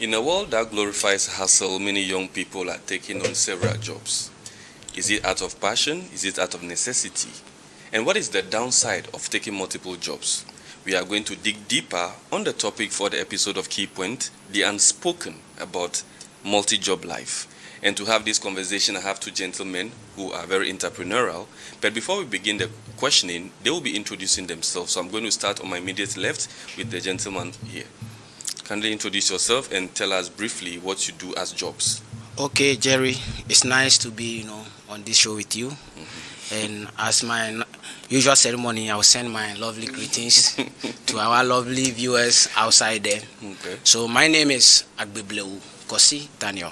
In a world that glorifies hustle, many young people are taking on several jobs. Is it out of passion? Is it out of necessity? And what is the downside of taking multiple jobs? We are going to dig deeper on the topic for the episode of KEYPOINT, the Unspoken, about multi-job life. And to have this conversation, I have two gentlemen who are very entrepreneurial. But before we begin the questioning, they will be introducing themselves. So I'm going to start on my immediate left with the gentleman here. Kindly introduce yourself and tell us briefly what you do as jobs. Okay, Jerry, it's nice to be, on this show with you. And as my usual ceremony, I'll send my lovely greetings to our lovely viewers outside there. Okay. So my name is Agbebleu Kosi Daniel,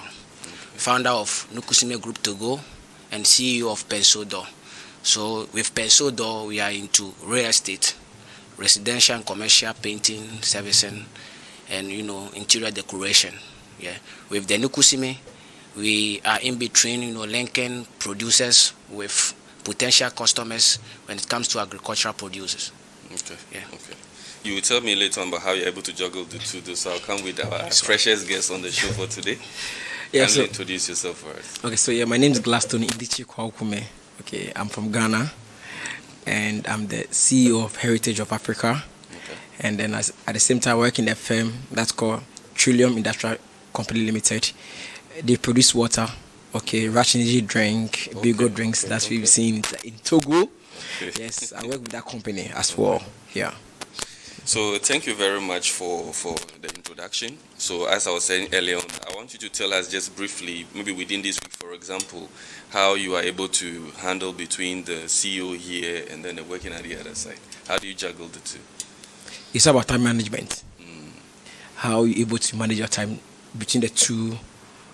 founder of Nukusime Group Togo and CEO of Pensodo. So with Pensodo, we are into real estate, residential and commercial painting, servicing, and interior decoration. Yeah, with the Nukusime, we are in between, linking producers with potential customers when it comes to agricultural producers. Okay. Yeah. Okay. You will tell me later on about how you're able to juggle the two. So I'll come with our freshest guest on the show for today. Yeah, Kindly introduce yourself first. Okay, so my name is Gladstone Indichi Kwaukume. Okay, I'm from Ghana, and I'm the CEO of Heritage of Africa. Okay. And then at the same time, I work in a firm that's called Trillium Industrial Company Limited. They produce water, Rush Energy drink, Bigo drinks that we've seen in Togo. Okay. Yes, I work with that company as well. Yeah. So thank you very much for the introduction. So as I was saying earlier on, I want you to tell us just briefly, maybe within this week, for example, how you are able to handle between the CEO here and then the working at the other side. How do you juggle the two? It's about time management. How you're able to manage your time between the two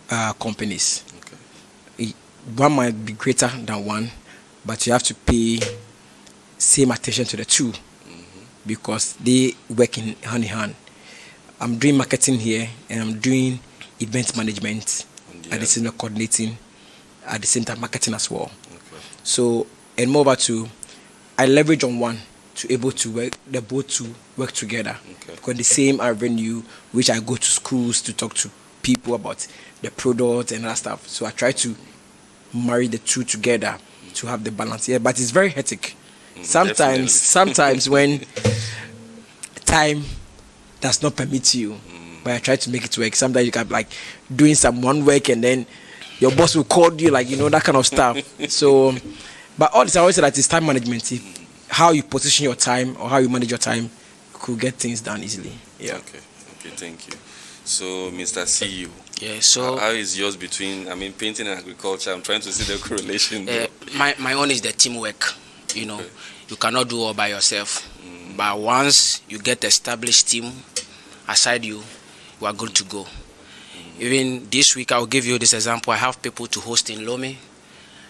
companies. Okay. One might be greater than one, but you have to pay same attention to the two because they work in hand in hand. I'm doing marketing here and I'm doing event management at the same time coordinating, at the same time marketing as well. Okay. So, and moreover too, I leverage on one to able to work, the both to work together. Okay. Because the same avenue which I go to schools to talk to people about the product and that stuff. So I try to marry the two together to have the balance here. But it's very hectic. Sometimes when time does not permit you, but I try to make it work. Sometimes you can doing some one work and then your boss will call you, that kind of stuff. So, but all this I always say that it's time management. How you position your time or how you manage your time could get things done easily. Yeah. Okay, thank you. So, Mr. CEO. Yeah, so how is yours between, painting and agriculture? I'm trying to see the correlation there. my own is the teamwork. You cannot do all by yourself. But once you get established team aside you are good to go. Even this week, I'll give you this example. I have people to host in Lomé,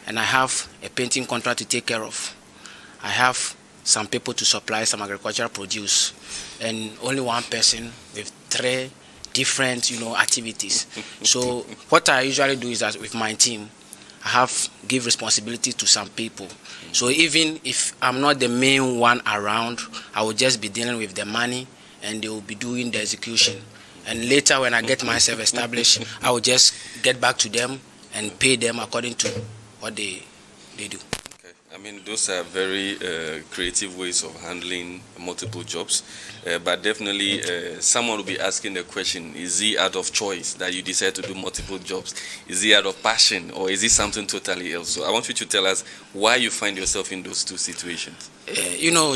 and I have a painting contract to take care of. I have some people to supply some agricultural produce, and only one person with 3 different, activities. So what I usually do is that with my team, I give responsibility to some people. So even if I'm not the main one around, I will just be dealing with the money and they will be doing the execution. And later when I get myself established, I will just get back to them and pay them according to what they do. Okay. Those are very creative ways of handling multiple jobs. But definitely someone will be asking the question, is it out of choice that you decide to do multiple jobs? Is it out of passion or is it something totally else? So I want you to tell us why you find yourself in those two situations.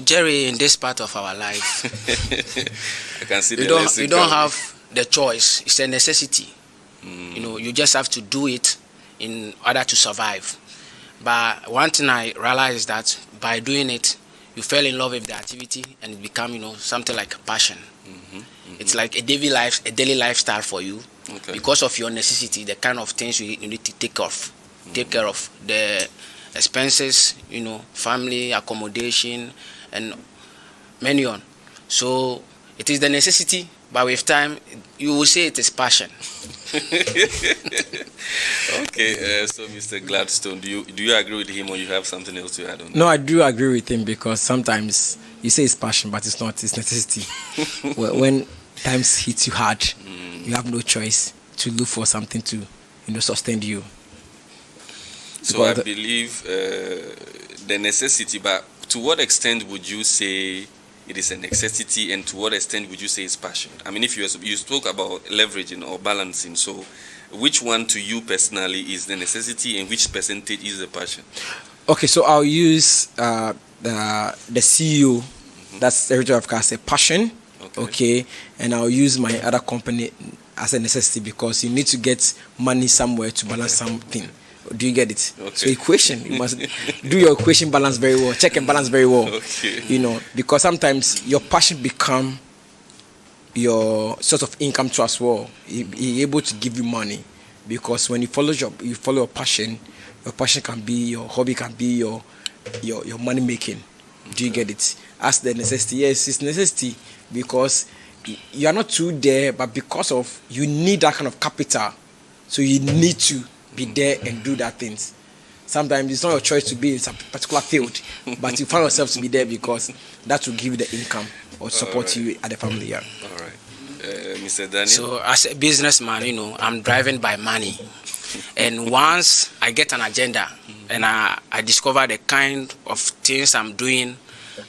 Jerry, in this part of our life, I can see you don't have the choice. It's a necessity. You just have to do it in order to survive. But one thing I realized is that by doing it, you fell in love with the activity and it become, something like a passion. It's like a daily lifestyle for you because of your necessity, the kind of things you need to take care of the expenses, family, accommodation, and many on. So it is the necessity, but with time, you will say it is passion. Okay, so Mr. Gladstone, do you agree with him or you have something else to add on? No, I do agree with him because sometimes you say it's passion, but it's not. It's necessity. When times hit you hard, you have no choice to look for something to, sustain you. So I believe the necessity, but to what extent would you say it is a necessity, and to what extent would you say it's passion? I mean, if you spoke about leveraging or balancing, so which one to you personally is the necessity, and which percentage is the passion? Okay, so I'll use the CEO, that's the Director of Car, as a passion. Okay, and I'll use my other company as a necessity, because you need to get money somewhere to balance something. Do you get it? Okay. So equation, you must do your equation balance very well, check and balance very well. Okay. Because sometimes your passion become your source of income too as well. He able to give you money, because when you follow your passion can be your hobby, can be your money making. Do you get it? As the necessity, yes, it's necessity, because you are not too there, but because of you need that kind of capital, so you need to be there and do that things. Sometimes it's not your choice to be in some particular field, but you find yourself to be there because that will give you the income or support you at the family. Yeah. All right. Mr. Daniel? So as a businessman, I'm driven by money. And once I get an agenda and I discover the kind of things I'm doing,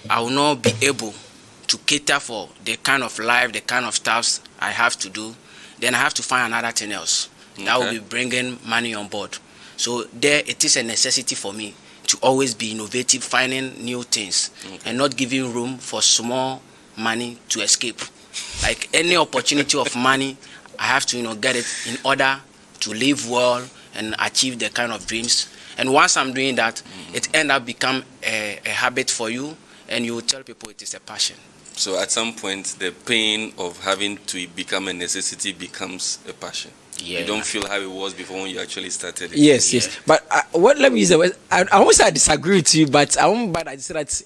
I will not be able to cater for the kind of life, the kind of stuff I have to do. Then I have to find another thing else that will be bringing money on board. So there it is a necessity for me to always be innovative, finding new things, and not giving room for small money to escape. Like any opportunity of money, I have to get it in order to live well and achieve the kind of dreams. And once I'm doing that, it ends up become a habit for you, and you will tell people it is a passion. So at some point, the pain of having to become a necessity becomes a passion. Yeah. You don't feel how it was before when you actually started it. Yes. But let me use the word. I won't say I disagree with you, but I won't. But I say that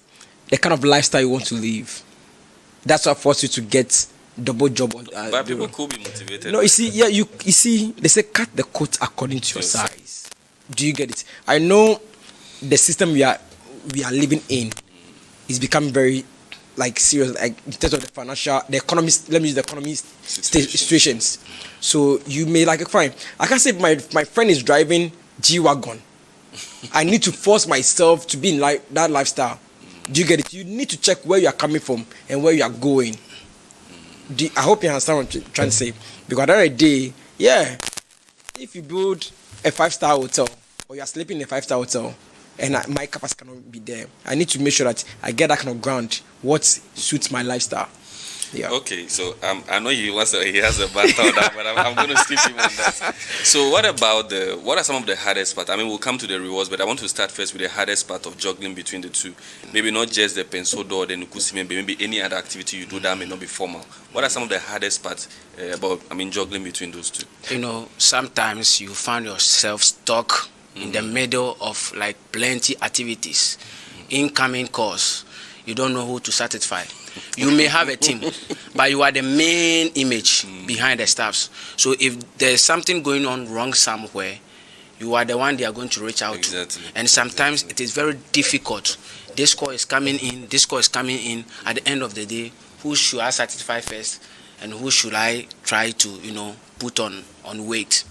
the kind of lifestyle you want to live, that's what forces you to get double job. But people could be motivated. No, you see, you see, they say cut the coat according to your size. Do you get it? I know the system we are living in is becoming very serious, in terms of the economist. Let me use the economist situations. So you may fine. I can't say my friend is driving G-Wagon. I need to force myself to be in that lifestyle. Do you get it? You need to check where you are coming from and where you are going. I hope you understand what I'm trying to say. Because at the end of the day, if you build a 5-star hotel, or you are sleeping in a 5-star hotel, and my capacity cannot be there, I need to make sure that I get that kind of ground, what suits my lifestyle. Yeah. Okay, so I know he has a bad on that, but I'm going to skip him on that. So what are some of the hardest parts? I mean, we'll come to the rewards, but I want to start first with the hardest part of juggling between the two. Maybe not just the pensodo or the nukusime, but maybe any other activity you do that may not be formal. What are some of the hardest parts about juggling between those two? Sometimes you find yourself stuck in the middle of plenty activities, incoming calls. You don't know who to satisfy. You may have a team, but you are the main image behind the staffs. So if there's something going on wrong somewhere, you are the one they are going to reach out to. And sometimes it is very difficult. This call is coming in, this call is coming in. At the end of the day, who should I satisfy first, and who should I try to, put on weight?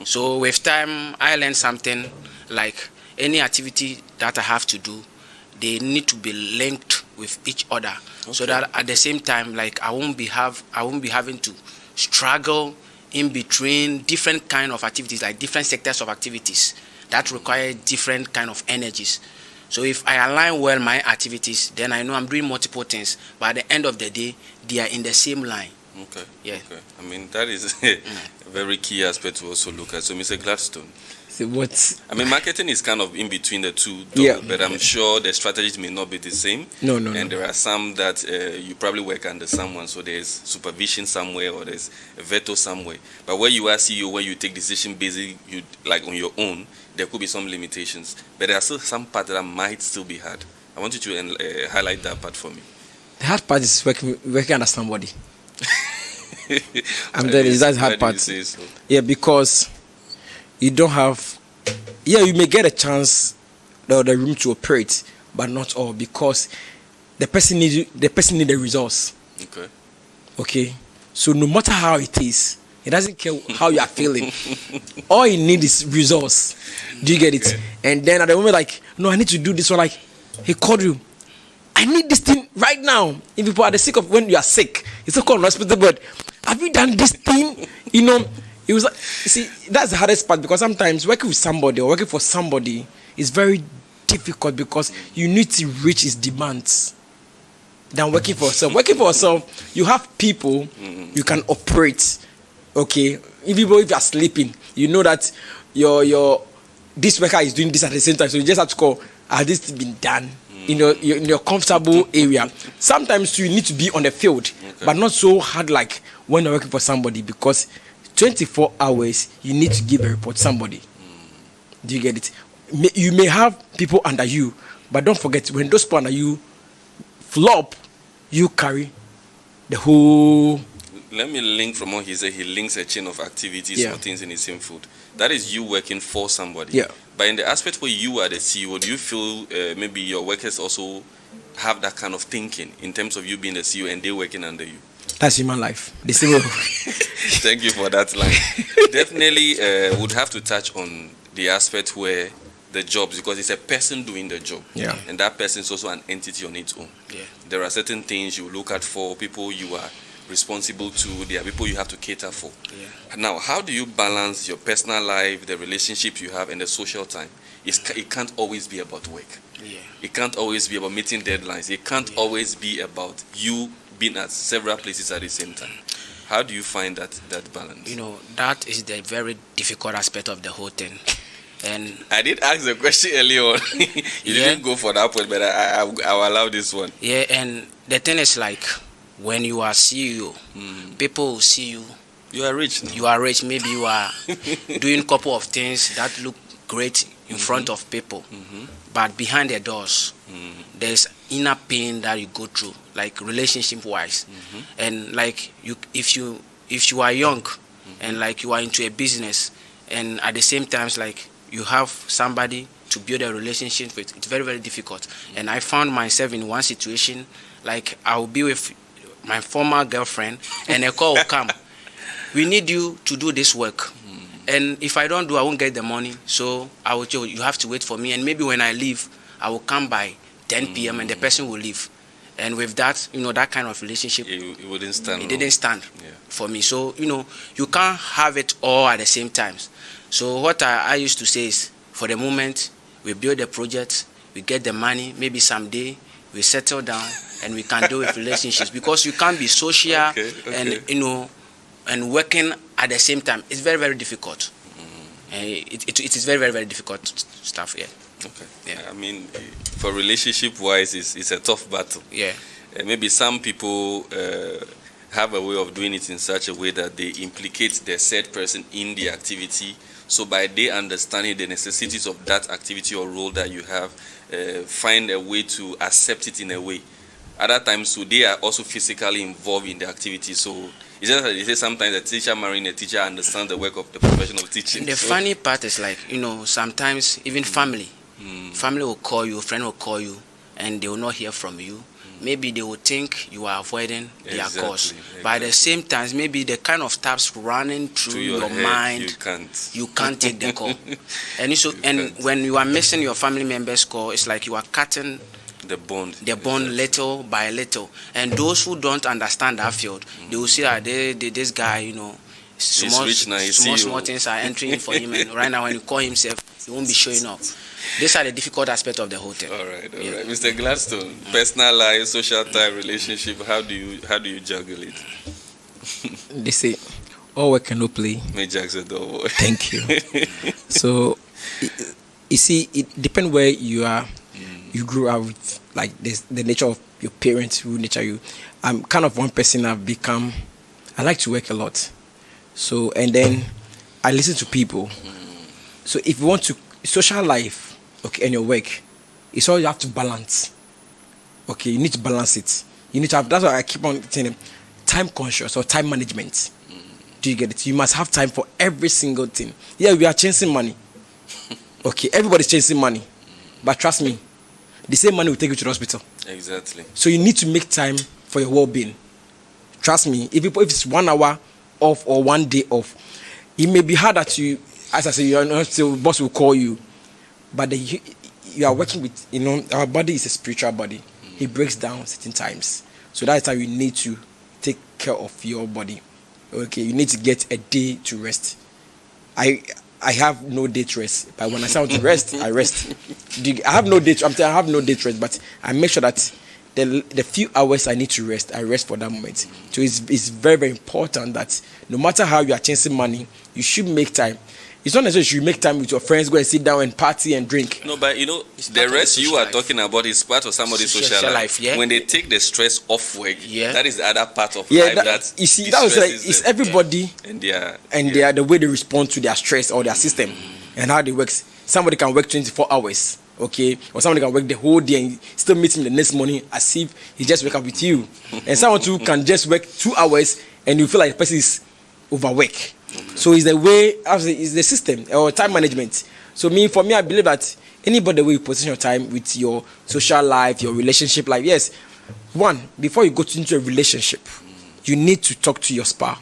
So with time, I learned something like any activity that I have to do, they need to be linked with each other, so that at the same time, I won't be having to struggle in between different kind of activities, different sectors of activities that require different kind of energies. So if I align well my activities, then I know I'm doing multiple things, but at the end of the day, they are in the same line. Okay. Yeah. Okay. That is a very key aspect to also look at. So, Mr. Gladstone. So what? Marketing is kind of in between the two, but I'm sure the strategies may not be the same. No. And there are some that you probably work under someone, so there's supervision somewhere or there's a veto somewhere. But where you are CEO, where you take decision basically on your own, there could be some limitations. But there are still some parts that might still be hard. I want you to highlight that part for me. The hard part is working under somebody. I'm telling you, that's the hard part. So? Yeah, because you don't have. Yeah, you may get a chance, the room to operate, but not all, because the person needs the resource. Okay. Okay. So no matter how it is, He doesn't care how you are feeling. All he needs is results. Do you get it? And then at the moment, like, no, I need to do this one. Like, he called you. I need this thing right now. If people are the sick of when you are sick, it's so called hospital, but have you done this thing? You know, it was like, see, that's the hardest part, because sometimes working with somebody or working for somebody is very difficult because you need to reach his demands than working for yourself. Working for yourself, you have people you can operate. Okay, if you are sleeping, you know that your this worker is doing this at the same time, so you just have to call, has this been done? In your comfortable area. Sometimes you need to be on the field, but not so hard like when you're working for somebody, because 24 hours you need to give a report to somebody. Do you get it? You may have people under you, but don't forget, when those people under you flop, you carry the whole. Let me link from what he said. He links a chain of activities for things in the same food. That is you working for somebody. Yeah. But in the aspect where you are the CEO, do you feel maybe your workers also have that kind of thinking in terms of you being the CEO and they working under you? That's human life. The same way. Thank you for that line. Definitely would have to touch on the aspect where the jobs, because it's a person doing the job. Yeah. And that person is also an entity on its own. Yeah. There are certain things you look at for people you are responsible to. There are people you have to cater for. Yeah. Now, how do you balance your personal life, the relationships you have, and the social time? It can't always be about work. Yeah. It can't always be about meeting deadlines. It can't always be about you being at several places at the same time. How do you find that balance? You know, that is the very difficult aspect of the whole thing. And I did ask the question earlier on. You didn't go for that point, but I'll allow this one. Yeah, and the thing is, like, when you are CEO, people will see you. You are rich now. You are rich. Maybe you are doing a couple of things that look great in front of people. But behind the doors, there's inner pain that you go through, like relationship-wise. And like if you are young and like you are into a business, and at the same time, like you have somebody to build a relationship with, it's very, very difficult. And I found myself in one situation, like I will be with my former girlfriend, and a call will come. We need you to do this work. And if I don't do, I won't get the money. So I will tell you, you have to wait for me. And maybe when I leave, I will come by 10 p.m. and the person will leave. And with that, you know, that kind of relationship, it wouldn't stand. It didn't stand for me. So, you know, you can't have it all at the same time. So what I used to say is, for the moment, we build a project, we get the money, maybe someday we settle down and we can deal with relationships, because you can't be social and, you know, and working at the same time. It's very, very difficult. It is very, very, very difficult stuff. Yeah. Okay. Yeah. I mean, for relationship-wise, it's a tough battle. Yeah. Maybe some people have a way of doing it in such a way that they implicate the said person in the activity. So by they understanding the necessities of that activity or role that you have, find a way to accept it in a way. Other times, so they are also physically involved in the activity. So it's just that they say sometimes a teacher marrying a teacher understands the work of the profession of teaching. The funny part is, like, you know, sometimes even family will call you, a friend will call you, and they will not hear from you. Maybe they will think you are avoiding their cause. But at the same time, maybe the kind of stuff's running through your mind, you can't take the call. And when you are missing your family member's call, it's like you are cutting the bond little by little. And those who don't understand that field, they will see that this guy, you know, small things are entering for him, and right now when you call himself, he won't be showing up. These are the difficult aspects of the hotel. All right. Mr. Gladstone, personal life, social time, relationship, how do you juggle it? They say, all work and no play. May Jackson do. Thank you. So, you see, it depends where you are. You grew up with, like, the nature of your parents who nature you. I'm kind of one person I've become. I like to work a lot. So, and then I listen to people. So if you want to, social life, okay, and your work, it's all you have to balance. Okay, you need to balance it. You need to have, that's why I keep on saying time conscious or time management. Do you get it? You must have time for every single thing. Yeah, we are chasing money. Okay, everybody's chasing money. But trust me, the same money will take you to the hospital. Exactly. So you need to make time for your well-being. Trust me, if it's 1 hour off or 1 day off, it may be hard that you, as I say, you are not still, boss will call you, but you are working with, our body is a spiritual body. It breaks down certain times. So that's how you need to take care of your body. Okay, you need to get a day to rest. I have no day to rest, but when I say I want to rest, I rest. I have no day to rest, but I make sure that the few hours I need to rest, I rest for that moment. So it's very, very important that no matter how you are chasing money, you should make time. It's not necessarily you should make time with your friends, go and sit down and party and drink. No, but the rest you are talking about is part of somebody's social life. Yeah? When they take the stress off work, that is the other part of life that you see, that was like, it's everybody and the way they respond to their stress or their system and how they work. Somebody can work 24 hours, okay? Or somebody can work the whole day and still meet him the next morning as if he just wake up with you. And someone too can just work 2 hours and you feel like the person is overworked. So it's the way, it's the system or time management. So for me, I believe that anybody will position your time with your social life, your relationship life. Yes, one, before you go into a relationship, you need to talk to your spouse.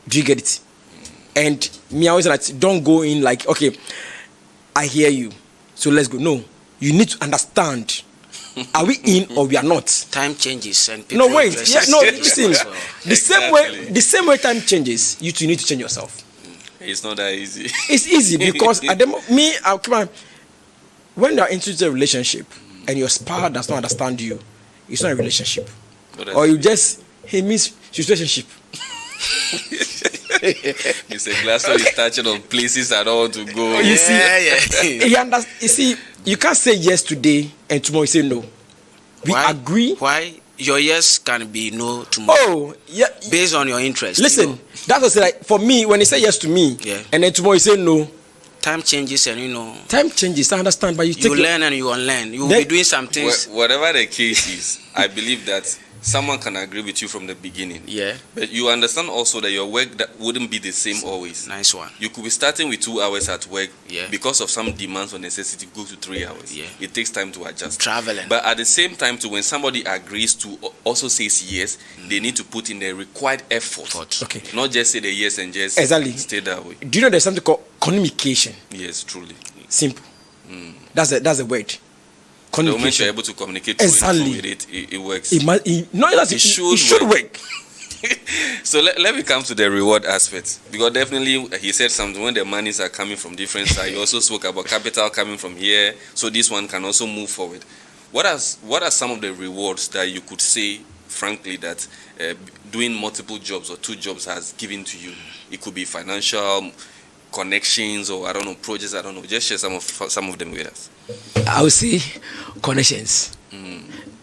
Do you get it? And me, I always like, don't go in like, okay, I hear you, so let's go. No, you need to understand. Are we in or we are not? Time changes and people listen. The same way time changes, you need to change yourself. It's not that easy. It's easy because when you are into a relationship and your spouse does not understand you, it's not a relationship. Or you just miss situationship. Mr. Glasso is touching on places I don't want to go. You see, you can't say yes today and tomorrow you say no. We agree. Why? Your yes can be no tomorrow. Oh, yeah. Based on your interest. Listen, that's what's like for me. When you say yes to me, and then tomorrow you say no, time changes and time changes. I understand, but you learn and you unlearn. You will be doing some things. Whatever the case is, I believe that someone can agree with you from the beginning. Yeah. But you understand also that your work that wouldn't be the same always. Nice one. You could be starting with 2 hours at work. Yeah. Because of some demands or necessity, go to 3 hours. Yeah. It takes time to adjust. Traveling. But at the same time, too, when somebody agrees to also says yes, they need to put in the required effort. Okay. Not just say the yes and just stay that way. Do you know there's something called communication? Yes, truly. Simple. That's a word. The moment you're able to communicate with it works. It should work. So let me come to the reward aspect, because definitely he said something when the monies are coming from different sides. He also spoke about capital coming from here, so this one can also move forward. What are some of the rewards that you could say, frankly, that doing multiple jobs or 2 jobs has given to you? It could be financial, connections, or I don't know, projects. I don't know. Just share some of them with us. I would say connections.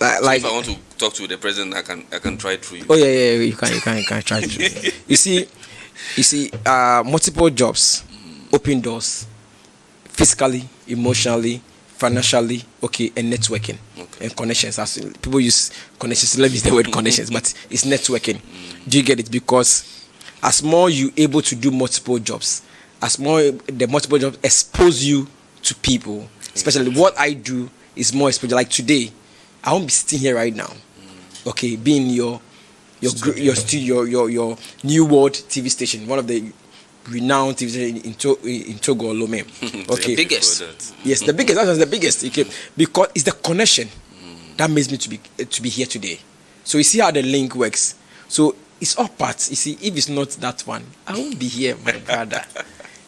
Like if I want to talk to the president, I can try through you. Oh yeah, you can try through. You see, multiple jobs open doors, physically, emotionally, financially, and networking and connections. As people use connections, let me use the word connections, but it's networking. Do you get it? Because as more you able to do multiple jobs, as more the multiple jobs expose you to people. Especially what I do is more exposure. Like today, I won't be sitting here right now. Okay, being your studio, your New World TV station, one of the renowned TV stations in Togo, Lomé. Okay, the biggest. Yes, the biggest. That's the biggest. Okay, because it's the connection that makes me to be here today. So you see how the link works. So it's all parts. You see, if it's not that one, I won't be here, my brother.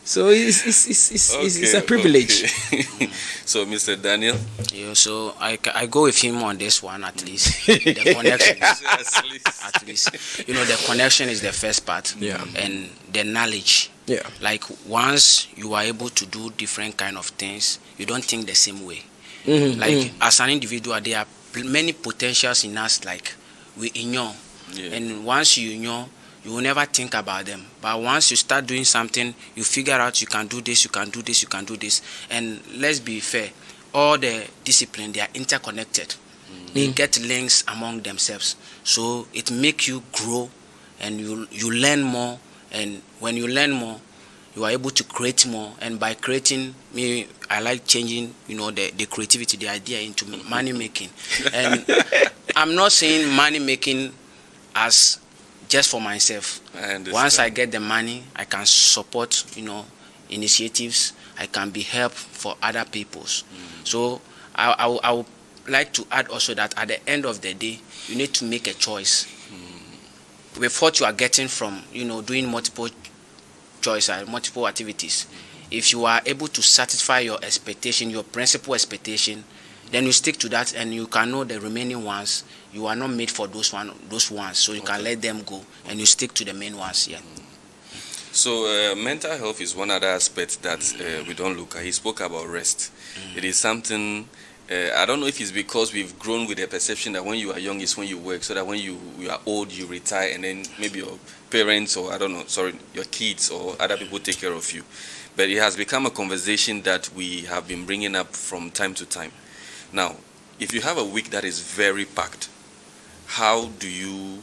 So it's a privilege. Okay. So, Mr. Daniel? Yeah, so I go with him on this one at least. The connection at least. The connection is the first part. Yeah. And the knowledge. Yeah. Like once you are able to do different kind of things, you don't think the same way. As an individual, there are many potentials in us, like we ignore. Yeah. And once you ignore, you will never think about them. But once you start doing something, you figure out you can do this, you can do this, you can do this. And let's be fair, all the discipline, they are interconnected. They get links among themselves. So it makes you grow and you learn more. And when you learn more, you are able to create more. And by creating, I like changing, the creativity, the idea into money making. And I'm not saying money making as just for myself. Once I get the money, I can support, initiatives. I can be help for other people's. So I would like to add also that at the end of the day, you need to make a choice. With what you are getting from, doing multiple choices, multiple activities. If you are able to satisfy your expectation, your principal expectation, then you stick to that, and you can know the remaining ones. You are not made for those ones, so you can let them go, and you stick to the main ones. Yeah. So mental health is one other aspect that we don't look at. He spoke about rest. It is something. I don't know if it's because we've grown with the perception that when you are young is when you work, so that when you are old you retire, and then maybe your parents or your kids or other people take care of you. But it has become a conversation that we have been bringing up from time to time. Now, if you have a week that is very packed, how do you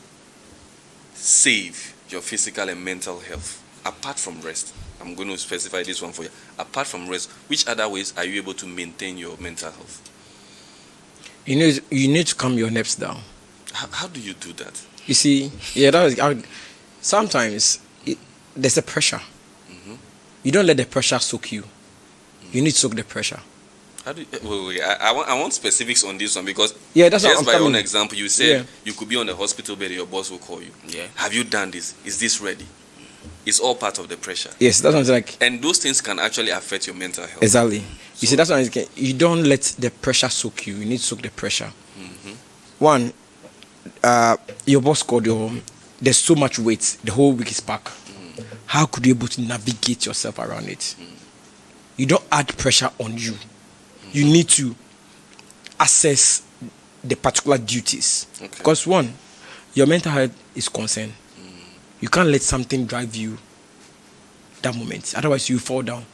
save your physical and mental health apart from rest? I'm going to specify this one for you. Apart from rest, which other ways are you able to maintain your mental health? You need to calm your nerves down. How do you do that? You see, sometimes there's a pressure. You don't let the pressure soak you. You need to soak the pressure. How do you, wait. I want specifics on this one, because that's just by own example, you said you could be on the hospital bed, your boss will call you. Yeah. Have you done this? Is this ready? It's all part of the pressure. Yes, that's what I'm like. And those things can actually affect your mental health. Exactly. You see, that's what I'm saying. You don't let the pressure soak you. You need to soak the pressure. One, your boss called you. There's so much weight. The whole week is packed. How could you be able to navigate yourself around it? You don't add pressure on you. You need to assess the particular duties. Because one, your mental health is concerned. You can't let something drive you that moment. Otherwise, you fall down.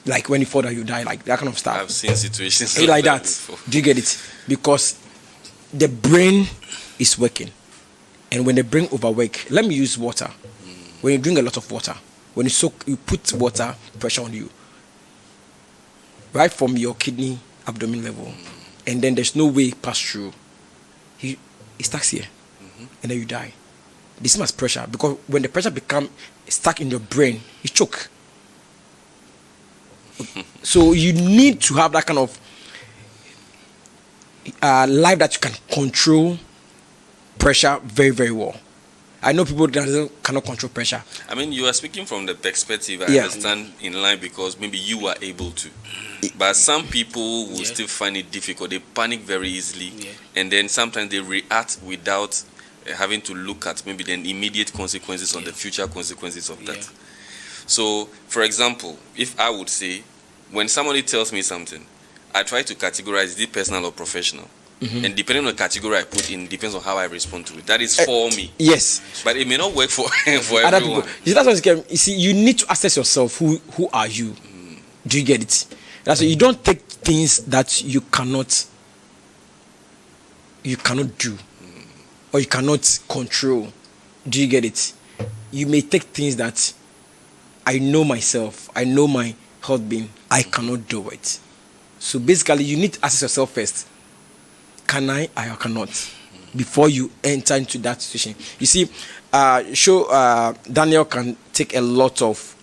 Like when you fall down, you die. Like that kind of stuff. I've seen situations like that. Before. Do you get it? Because the brain is working. And when the brain overwork, let me use water. When you drink a lot of water, when you put water pressure on you, right from your kidney, abdomen level, and then there's no way pass through. It starts here, and then you die. This is much pressure, because when the pressure becomes stuck in your brain, you choke. So you need to have that kind of life that you can control pressure very, very well. I know people that cannot control pressure. I mean, you are speaking from the perspective, I understand, in line, because maybe you are able to. But some people will still find it difficult. They panic very easily. And then sometimes they react without having to look at maybe the immediate consequences or the future consequences of that. So, for example, if I would say, when somebody tells me something, I try to categorize, is it personal or professional? And depending on the category I put in, depends on how I respond to it. That is for me. Yes. But it may not work for other everyone. people. You see, that's what you see, you need to assess yourself. Who are you? Do you get it? That's why you don't take things that you cannot do, or you cannot control. Do you get it? You may take things that I know myself, I know my health being, I cannot do it. So basically, you need to assess yourself first. Can I or cannot? Before you enter into that situation. You see, Daniel can take a lot of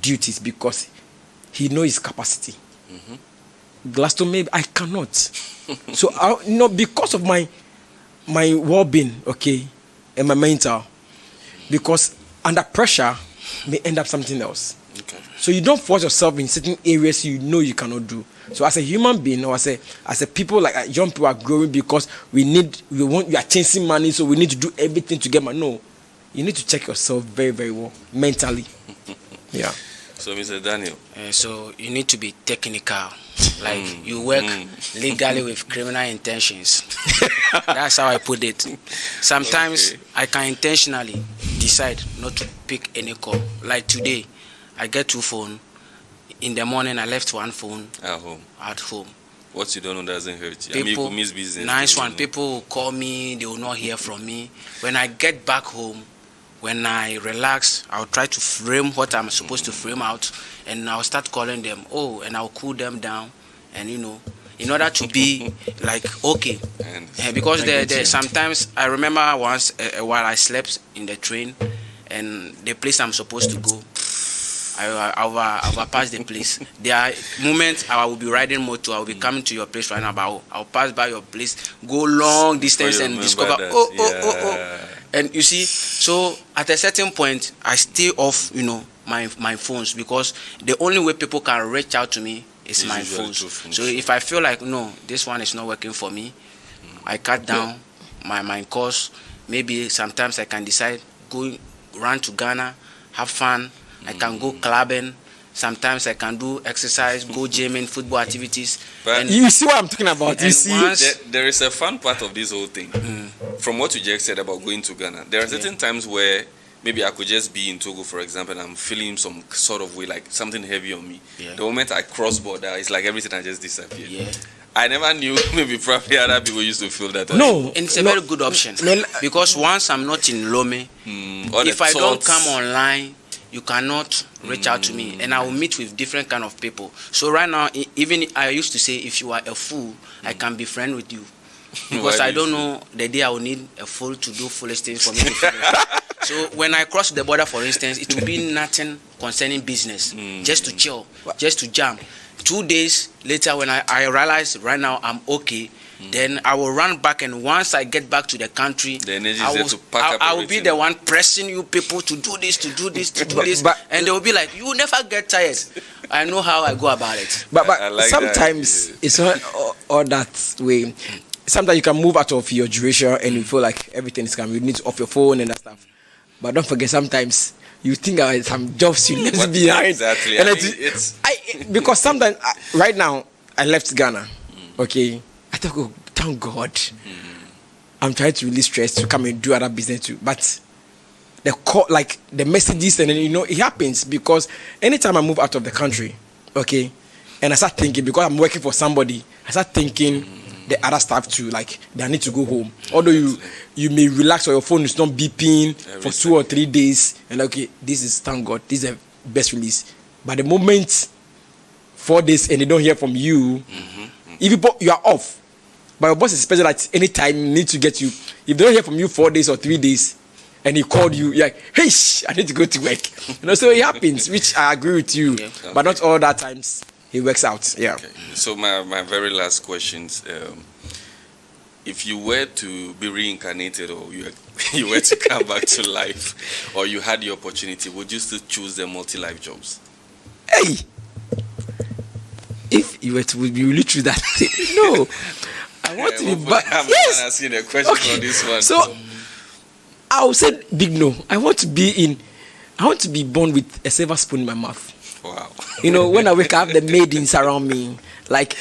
duties because he knows his capacity. Glaston, maybe I cannot. So, because of my well-being, and my mental, because under pressure may end up something else. So you don't force yourself in certain areas you know you cannot do. So as a human being, or as a people, like young people are growing we are chasing money, so we need to do everything to get money. No, you need to check yourself very, very well mentally. Yeah. So, Mr. Daniel. So you need to be technical. Like you work legally with criminal intentions. That's how I put it. Sometimes I can intentionally decide not to pick any call. Like today, I get 2 phones. In the morning, I left 1 phone at home. What you don't know doesn't hurt you. People, you could miss business. Nice one. People will call me. They will not hear from me. When I get back home, when I relax, I'll try to frame what I'm supposed to frame out, and I'll start calling them. And I'll cool them down. And in order to be like okay. Because sometimes I remember once while I slept in the train, and the place I'm supposed to go, I overpass the place. There are moments I will be riding motor, I will be coming to your place right now, but I'll pass by your place, go long distance and discover that. And you see, so at a certain point I stay off, my phones, because the only way people can reach out to me is my phones. So if I feel like no, this one is not working for me, I cut down my course. Maybe sometimes I can decide run to Ghana, have fun. I can go clubbing. Sometimes I can do exercise, go gymming, football activities. But you see what I'm talking about? You see, there is a fun part of this whole thing. From what you just said about going to Ghana, there are certain times where maybe I could just be in Togo, for example, and I'm feeling some sort of way, like something heavy on me. The moment I cross border, it's like everything has just disappeared. I never knew, maybe probably other people used to feel that. No, and it's a very good option. Because once I'm not in Lomé, if I don't come online, you cannot reach out to me, and I will meet with different kind of people. So right now, even I used to say, if you are a fool, I can be friend with you, because I don't know the day I will need a fool to do foolish things for me to feel. So when I cross the border, for instance, it will be nothing concerning business, just to chill, just to jam. 2 days later, when I realize right now I'm okay, then I will run back, and once I get back to the country, the energy is there to pack up I will be the one pressing you people to do this, to do this, to do this, and they will be like, you will never get tired. I know how I go about it. But like sometimes it's not all that way. Sometimes you can move out of your duration and you feel like everything is coming. You need to off your phone and that stuff. But don't forget, sometimes you think about some jobs you left behind. Exactly. And because sometimes, right now, I left Ghana. Okay. I thought, oh, thank God. I'm trying to release stress to come and do other business too. But the call, like the messages, and then, it happens because anytime I move out of the country, okay, and I start thinking, because I'm working for somebody, I start thinking the other stuff too, like they need to go home. Although you may relax or your phone is not beeping for 2 or 3 days, and okay, this is, thank God, this is the best release. But the moment 4 days and they don't hear from you, if you are off, but your boss is expecting that anytime you need to get you. If they don't hear from you 4 days or 3 days, and he called you, you're like, hey, I need to go to work. So it happens, which I agree with you. But not all that times it works out. Yeah. Okay. So my very last questions. If you were to be reincarnated, or you were to come back to life, or you had the opportunity, would you still choose the multi-life jobs? Hey! If you were to, would you really choose that? No. I want to be back. Yes. I'm asking a question for this one. So I will say big no. I want to be born with a silver spoon in my mouth. Wow. When I wake up, the maidens around me. Like,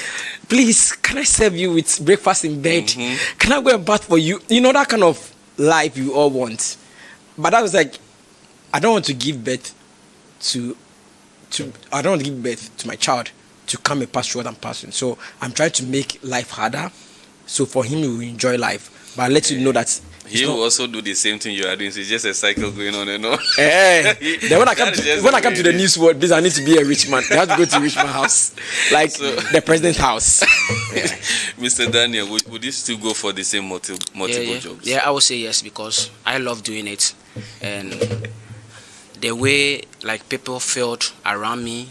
please, can I serve you with breakfast in bed? Can I go and bath for you? That kind of life you all want. But I was like, I don't want to give birth to my child to come and pass through what I'm passing. So I'm trying to make life harder. So for him, he will enjoy life. But I'll let you know that he will also do the same thing you are doing. So it's just a cycle going on and on. Then when I come to the news world, I need to be a rich man. I have to go to a rich man's house, like the president's house. Mr. Daniel, would you still go for the same multiple jobs? Yeah, I would say yes, because I love doing it, and the way like people felt around me,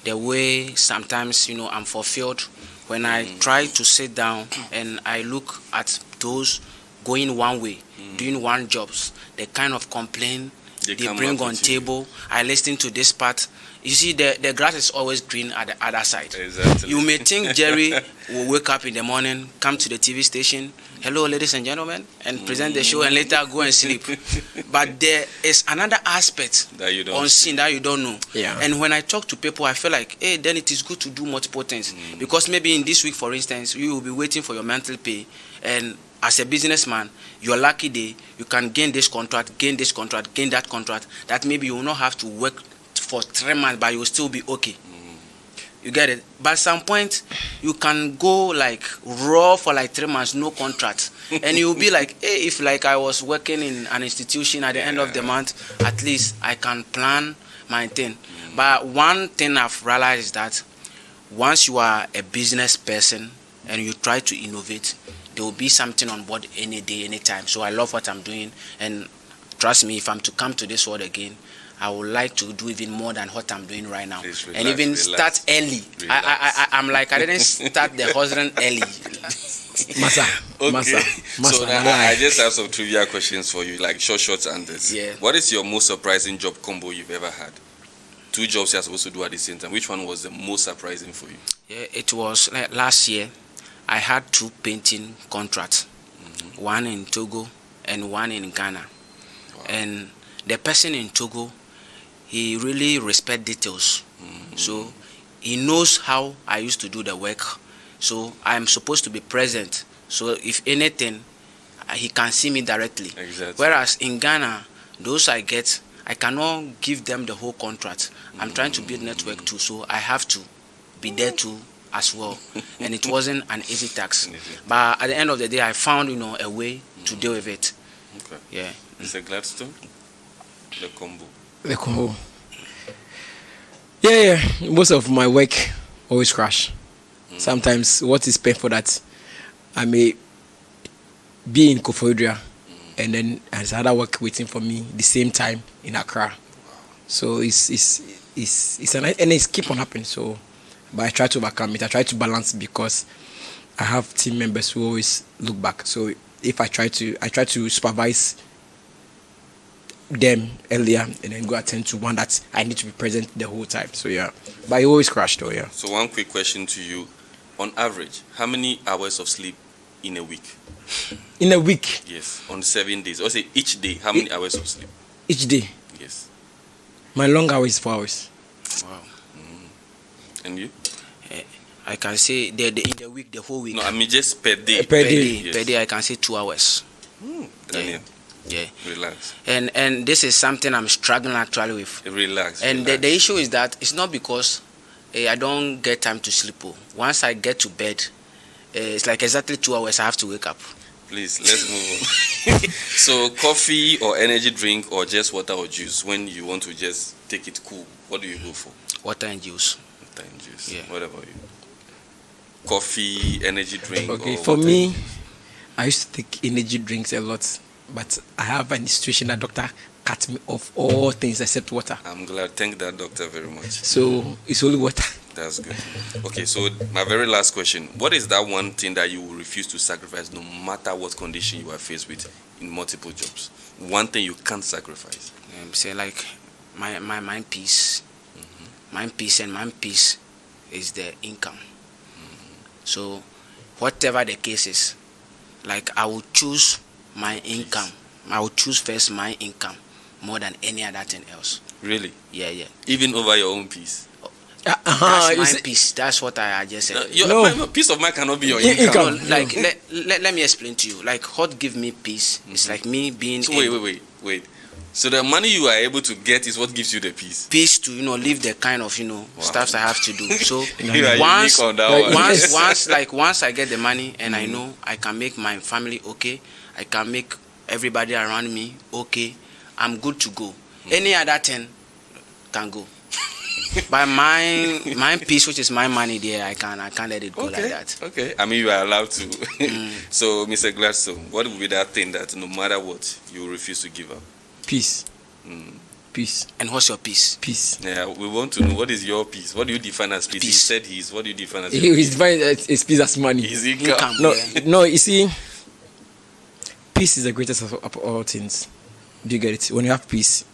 the way sometimes I'm fulfilled when I try to sit down and I look at those going one way, doing one jobs, the kind of complaint they bring on table. I listen to this part. You see, the grass is always green at the other side. Exactly. You may think Jerry will wake up in the morning, come to the TV station, hello ladies and gentlemen, and present the show and later go and sleep. But there is another aspect that you don't unseen that you don't know. Yeah. And when I talk to people, I feel like, hey, then it is good to do multiple things. Because maybe in this week, for instance, you will be waiting for your monthly pay, and as a businessman, your lucky day, you can gain this contract, gain that contract, that maybe you will not have to work for 3 months, but you will still be okay. You get it? But at some point, you can go like raw for like 3 months, no contract. And you'll be like, hey, if like I was working in an institution at the end of the month, at least I can plan my thing. But one thing I've realized is that once you are a business person, and you try to innovate, there will be something on board any day, anytime. So I love what I'm doing, and trust me, if I'm to come to this world again, I would like to do even more than what I'm doing right now. Please and even start early. I'm like, I didn't start the husband early. Massa. Okay. Massa. So now I just have some trivia questions for you, like short answers. Yeah. What is your most surprising job combo you've ever had? 2 jobs you're supposed to do at the same time. Which one was the most surprising for you? Yeah, it was like last year. I had 2 painting contracts, one in Togo and one in Ghana. Wow. And the person in Togo, he really respect details. So he knows how I used to do the work. So I'm supposed to be present. So if anything, he can see me directly. Exactly. Whereas in Ghana, those I get, I cannot give them the whole contract. I'm trying to build network too, so I have to be there too as well. And it wasn't an easy task. But at the end of the day, I found, a way to deal with it. Okay. Yeah. Mr. Gladstone, the combo. The combo. Yeah. Most of my work always crash. Sometimes what is painful that I may be in Koforidua and then there's other work waiting for me the same time in Accra. So it's and it's keep on happening. So, but I try to overcome it. I try to balance because I have team members who always look back. So if I try to supervise them earlier and then go attend to one that I need to be present the whole time. So yeah, but it always crash though. Yeah. So one quick question to you: on average, how many hours of sleep in a week? In a week? Yes, on 7 days. Or say each day, how many hours of sleep? Each day? Yes. My long hour is 4 hours. Wow. And you? I can say in the week, the whole week. No, I mean just per day. Per day. Yes. Per day, I can say 2 hours. Daniel, Yeah. relax. And this is something I'm struggling actually with. Relax. And relax. the issue is that it's not because I don't get time to sleep. Once I get to bed, it's like exactly 2 hours I have to wake up. Please, let's move on. So, coffee or energy drink or just water or juice? When you want to just take it cool, what do you go for? Water and juice. Water and juice. Yeah. What about you? Coffee, energy drink. Okay, or for water me, and juice? I used to take energy drinks a lot, but I have a situation that doctor cut me off all things except water. I'm glad. Thank that doctor very much. So it's only water. That's good. Okay, so my very last question. What is that one thing that you will refuse to sacrifice no matter what condition you are faced with in multiple jobs? One thing you can't sacrifice. Say like my mind peace. Mind peace is the income. So whatever the case is, like I will choose my income. I will choose first my income more than any other thing else. Really? Yeah. Even over your own peace? That's my peace. That's what I just said. Your peace of mind cannot be your income. No, like let me explain to you. Like what give me peace is like me being. So wait. So the money you are able to get is what gives you the peace. Peace to live the kind of stuff I have to do. So you are unique on that one. once I get the money and I know I can make my family okay, I can make everybody around me okay, I'm good to go. Any other thing can go. But my peace, which is my money, there I can't let it go like that. Okay, I mean you are allowed to. So, Mr. Gladstone, what would be that thing that no matter what you refuse to give up? Peace. Peace. And what's your peace? Peace. Yeah, we want to know what is your peace. What do you define as peace? He said his. What do you define as? He's defined his peace as money. His income. No. You see, peace is the greatest of all things. Do you get it? When you have peace,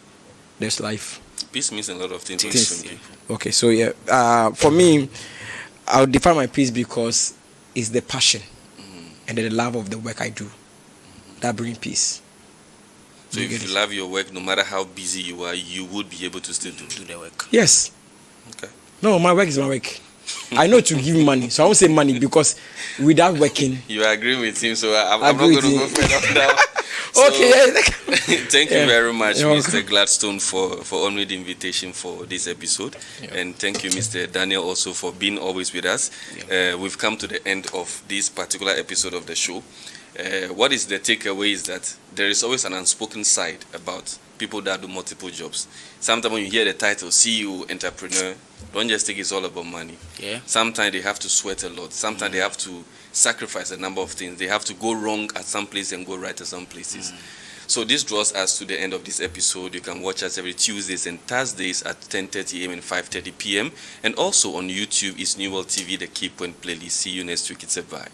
there's life. Peace means a lot of things. To different people. Okay, so yeah, for me, I would define my peace because it's the passion and the love of the work I do that brings peace. So if you love your work, no matter how busy you are, you would be able to still do the work. Yes. Okay. No, my work is my work. I know to give me money, so I won't say money because without working. You agree with him, so I'm not going to go further now. Okay. Thank you very much, Mr. Gladstone, for honoring the invitation for this episode. Yeah. And thank you, Mr. Daniel, also for being always with us. Yeah. We've come to the end of this particular episode of the show. What is the takeaway is that there is always an unspoken side about people that do multiple jobs. Sometimes when you hear the title CEO, entrepreneur, Don't just think it's all about money. Yeah. Sometimes they have to sweat a lot. Sometimes they have to sacrifice a number of things. They have to go wrong at some places and go right at some places. So this draws us to the end of this episode. You can watch us every Tuesdays and Thursdays at 10:30 a.m. and 5:30 p.m. And also on YouTube is New World TV, the KEYPOINT playlist. See you next week. It's a bye.